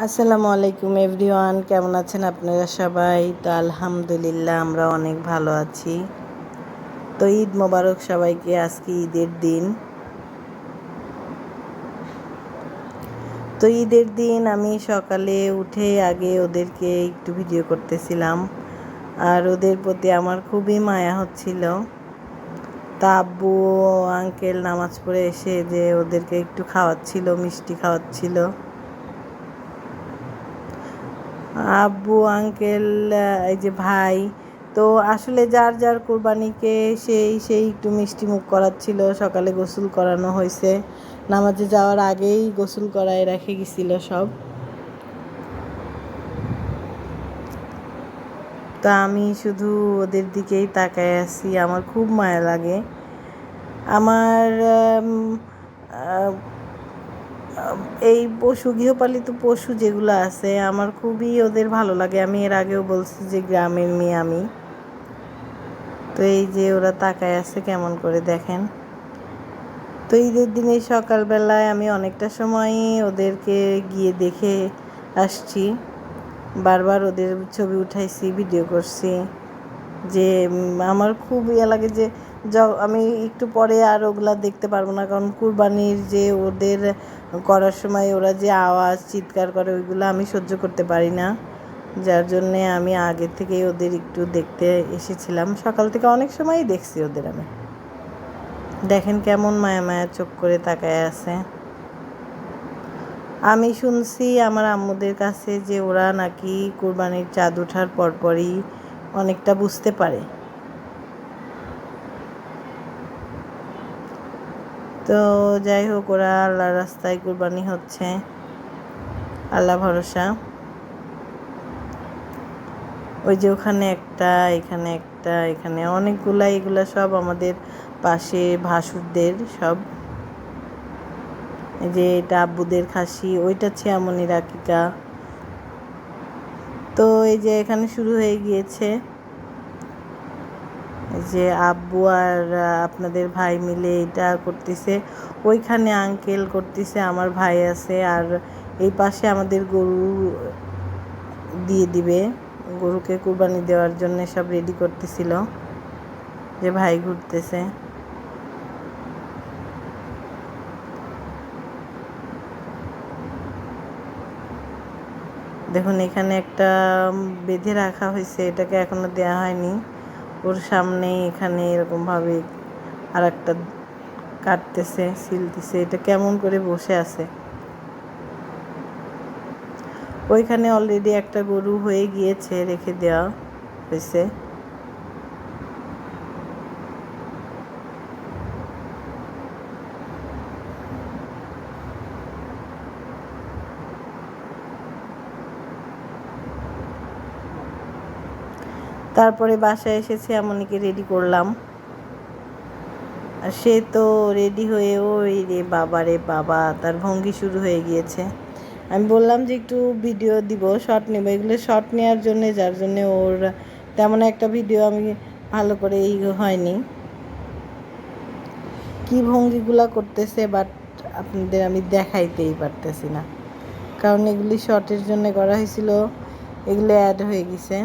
আসসালামু আলাইকুম এভরিওয়ান, কেমন আছেন আপনারা সবাই? তো আলহামদুলিল্লাহ আমরা অনেক ভালো আছি। তো ঈদ মোবারক সবাইকে। আজকে ঈদের দিন। তো ঈদের দিন আমি সকালে উঠে আগে ওদেরকে একটু ভিডিও করতেছিলাম, আর ওদের প্রতি আমার খুবই মায়া হচ্ছিল। তা আব্বু আঙ্কেল নামাজ পড়ে এসে যে ওদেরকে একটু খাওয়াচ্ছিল, মিষ্টি খাওয়াচ্ছিল। আব্বু আঙ্কেল এই যে ভাই, তো আসলে যার যার কোরবানিকে সেই একটু মিষ্টি মুখ করাচ্ছিল। সকালে গোসল করানো হয়েছে, নামাজে যাওয়ার আগেই গোসল করায় রেখে গেছিল সব। তা আমি শুধু ওদের দিকেই তাকায় আছি, আমার খুব মায়া লাগে। আমার এই গৃহপালিত পশু যেগুলো আছে আমার খুবই ওদের ভালো লাগে। আমি এর আগেও বলছি যে গ্রামের মেয়ে আমি। তো এই যে ওরা তাকায় আছে কেমন করে দেখেন। তো ঈদের দিনে সকালবেলায় আমি অনেকটা সময়ই ওদেরকে গিয়ে দেখে আসছি, বারবার ওদের ছবি উঠাইছি, ভিডিও করছি। যে আমার খুব লাগে যে আমি একটু পরে আর ওগুলা দেখতে পারবো না, কারণ কুরবানির যে ওদের করার সময় ওরা যে আওয়াজ চিৎকার করে ওইগুলো আমি সহ্য করতে পারি না। যার জন্যে আমি আগে থেকেই ওদের একটু দেখতে এসেছিলাম। সকাল থেকে অনেক সময়ই দেখছি ওদের আমি। দেখেন কেমন মায়া মায়া চোখ করে তাকায় আছে। আমি শুনছি আমার আম্মুদের কাছে যে ওরা নাকি কুরবানির চাঁদ ওঠার পরপরই অনেকটা বুঝতে পারে। তো যাই হোক, ওরা আল্লাহ রাস্তায় কুরবানি হচ্ছে, আল্লাহ ভরসা। ওই যে ওখানে একটা, এখানে একটা, এখানে অনেকগুলা, এগুলা সব আমাদের পাশে ভাসুরদের সব। এই যে এটা আব্বুদের খাসি, ওইটা ছিয়ামনির আকিকা। তো এই যে এখানে শুরু হয়ে গিয়েছে, যে আব্বু আর আপনাদের ভাই মিলে এটা করতেছে। ওইখানে আঙ্কেল করতেছে, আমার ভাই আছে, আর এই পাশে আমাদের গরু দিয়ে দিবে। গরুকে কুরবানি দেওয়ার জন্য সব রেডি করতেছিল, যে ভাই ঘুরতেছে। দেখুন এখানে একটা বেঁধে রাখা হয়েছে, এটাকে এখনো দেওয়া হয়নি। ওর সামনেই এখানে এরকমভাবে আর একটা কাটতেছে, সিলতেছে। এটা কেমন করে বসে আছে। ওইখানে অলরেডি একটা গরু হয়ে গিয়েছে, রেখে দেওয়া হয়েছে। তারপরে বাসায় এসেছে, এমনকি রেডি করলাম। আর সে তো রেডি হয়ে ওই রে বাবা রে বাবা, তার ভঙ্গি শুরু হয়ে গিয়েছে। আমি বললাম যে একটু ভিডিও দিব, শর্ট নেব, এগুলো শর্ট নেওয়ার জন্যে, যার জন্যে ওর তেমন একটা ভিডিও আমি ভালো করে হয়নি। কী ভঙ্গিগুলা করতেছে, বাট আপনাদের আমি দেখাইতেই পারতেছি না, কারণ এগুলি শর্টের জন্য করা হয়েছিল, এগুলো অ্যাড হয়ে গেছে।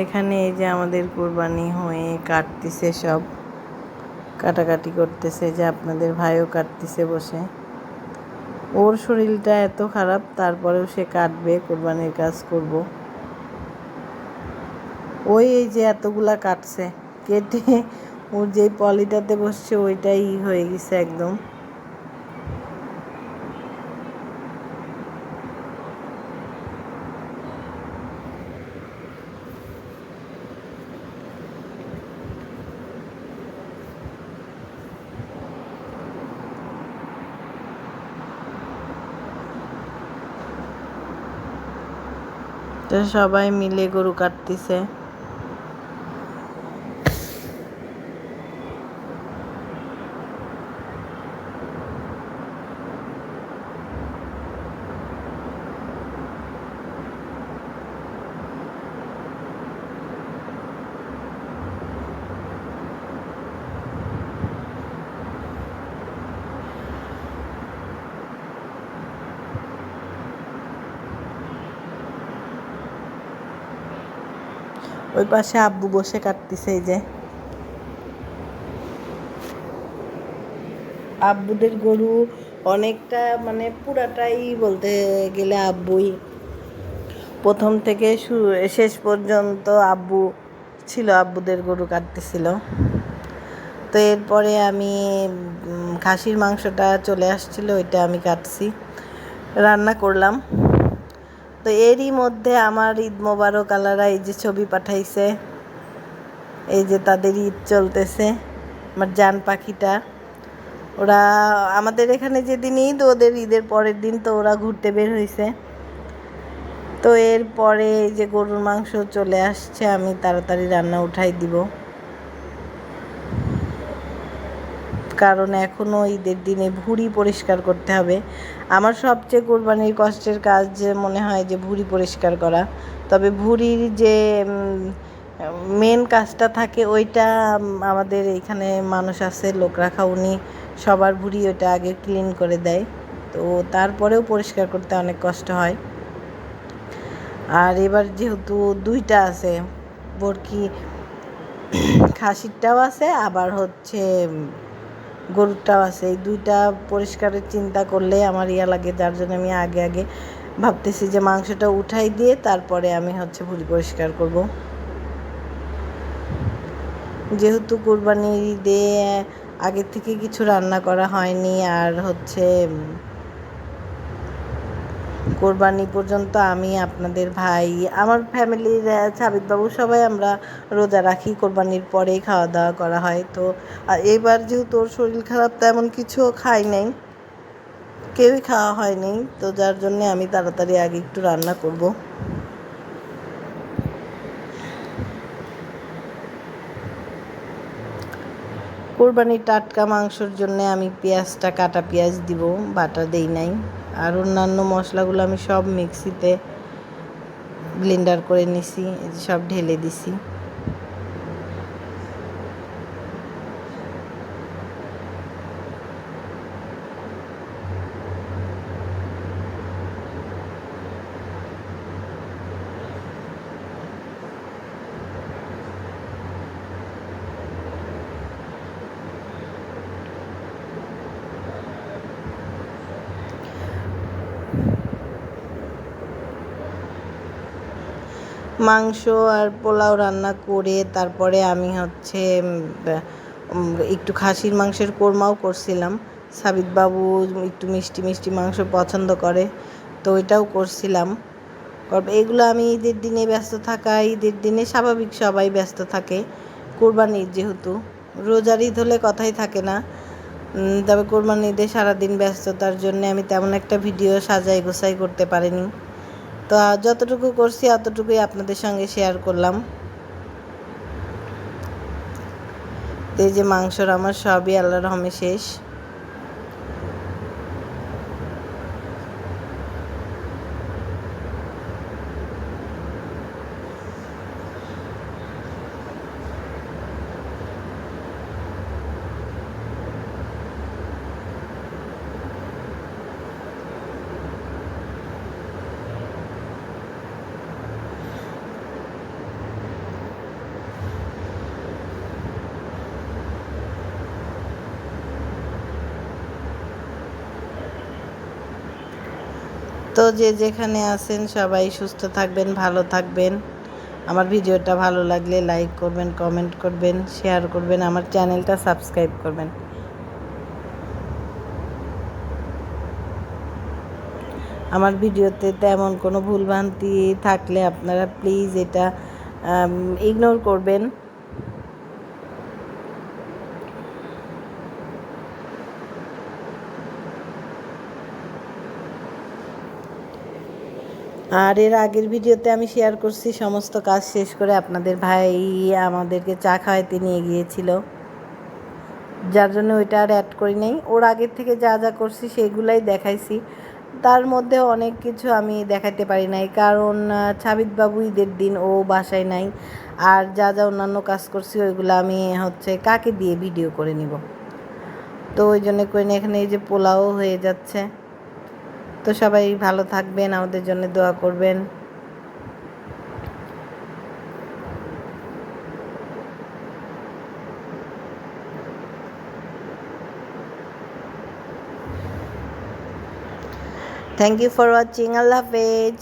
এখানে এই যে আমাদের কুরবানি হয়ে কাটতেছে, সব কাটাকাটি করতেছে, যে আপনাদের ভাইও কাটতেছে বসে। ওর শরীরটা এত খারাপ, তারপরেও সে কাটবে, কুরবানির কাজ করব। ওই এই যে এতগুলা কাটছে, কেটে ওর যেই পলিটাতে বসছে ওইটাই হয়ে গেছে একদম। তো সবাই মিলে গরু কাটতেছে। ওই পাশে আব্বু বসে কাটতেছে। এই যে আব্বুদের গরু অনেকটা, মানে পুরাটাই বলতে গেলে আব্বুই প্রথম থেকে শেষ পর্যন্ত আব্বু ছিল, আব্বুদের গরু কাটতেছিল। তো এরপরে আমি খাসির মাংসটা চলে আসছিল, ওইটা আমি কাটছি, রান্না করলাম। তো এরই মধ্যে আমার ঈদ মোবারক আলারা এই যে ছবি পাঠাইছে, এই যে তাদের ঈদ চলতেছে। আমার জান পাখিটা, ওরা আমাদের এখানে যেদিন ঈদ, ওদের ঈদের পরের দিন তো ওরা ঘুরতে বের হয়েছে। তো এরপরে এই যে গরুর মাংস চলে আসছে, আমি তাড়াতাড়ি রান্না উঠাই দিব, কারণ এখনও ঈদের দিনে ভুঁড়ি পরিষ্কার করতে হবে। আমার সবচেয়ে কোরবানির কষ্টের কাজ মনে হয় যে ভুঁড়ি পরিষ্কার করা। তবে ভুঁড়ির যে মেন কাজটা থাকে ওইটা আমাদের এইখানে মানুষ আছে, লোক রাখা, উনি সবার ভুঁড়ি ওইটা আগে ক্লিন করে দেয়। তো তারপরেও পরিষ্কার করতে অনেক কষ্ট হয়। আর এবার যেহেতু দুইটা আছে, বরকি খাসিরটাও আছে, আবার হচ্ছে গরুরটাও আছে, এই দুইটা পরিষ্কারের চিন্তা করলে আমার ইয়া লাগে, যার জন্য আমি আগে আগে ভাবতেছি যে মাংসটা উঠাই দিয়ে তারপরে আমি হচ্ছে ভুঁড়ি পরিষ্কার করব। যেহেতু কোরবানির ঈদে আগের থেকে কিছু রান্না করা হয়নি, আর হচ্ছে কোরবানি পর্যন্ত আমি, আপনাদের ভাই, আমার ফ্যামিলির সাবিতবাবু সবাই আমরা রোজা রাখি, কোরবানির পরেই খাওয়া দাওয়া করা হয়। তো এবার যেহেতু ওর শরীর খারাপ, তেমন কিছু খাই নাই, কেউই খাওয়া হয়নি, তো যার জন্যে আমি তাড়াতাড়ি আগে একটু রান্না করব। কোরবানির টাটকা মাংসর জন্য আমি পেঁয়াজটা, কাটা পেঁয়াজ দিব, বাটা দেই নাই। আর অন্যান্য মশলাগুলো আমি সব মিক্সিতে ব্লেন্ডার করে নিছি, সব ঢেলে দিছি। মাংস আর পোলাও রান্না করে তারপরে আমি হচ্ছে একটু খাসির মাংসের কোরমাও করছিলাম। সাবিতবাবু একটু মিষ্টি মিষ্টি মাংস পছন্দ করে, তো ওইটাও করছিলাম। এগুলো আমি ঈদের দিনে ব্যস্ত থাকা, ঈদের দিনে স্বাভাবিক সবাই ব্যস্ত থাকে, কোরবানির যেহেতু, রোজার ঈদ হলে কথাই থাকে না। তবে কোরবানির ঈদে সারাদিন ব্যস্ততার জন্য আমি তেমন একটা ভিডিও সাজাই গোছাই করতে পারিনি। তো যতটুকু করছি অতটুকুই আপনাদের সঙ্গে শেয়ার করলাম। এই যে মাংসর আমার সবই আল্লাহর রহমে শেষ। তো যে যেখানে আছেন সবাই সুস্থ থাকবেন, ভালো থাকবেন। আমার ভিডিওটা ভালো লাগলে লাইক করবেন, কমেন্ট করবেন, শেয়ার করবেন, আমার চ্যানেলটা সাবস্ক্রাইব করবেন। আমার ভিডিওতে তেমন কোনো ভুলভ্রান্তি থাকলে আপনারা প্লিজ এটা ইগনোর করবেন। আর এর আগের ভিডিওতে আমি শেয়ার করছি সমস্ত কাজ শেষ করে আপনাদের ভাই আমাদেরকে চা খাওয়াইতে নিয়ে গিয়েছিল, যার জন্য ওইটা আর অ্যাড করি নাই। ওর আগের থেকে যা যা করছি সেগুলাই দেখাইছি, তার মধ্যে অনেক কিছু আমি দেখাতে পারি নাই, কারণ ছাবিদ বাবু ঈদের দিন ও বাসায় নাই। আর যা যা অন্যান্য কাজ করছি ওইগুলো আমি কাকে দিয়ে ভিডিও করে নিব, তো ওই জন্য করে নিয়ে এখানে এই যে পোলাও হয়ে যাচ্ছে। তো সবাই ভালো থাকবেন, আমাদের জন্য দোয়া করবেন। Thank you for watching. আল্লাহ হাফেজ।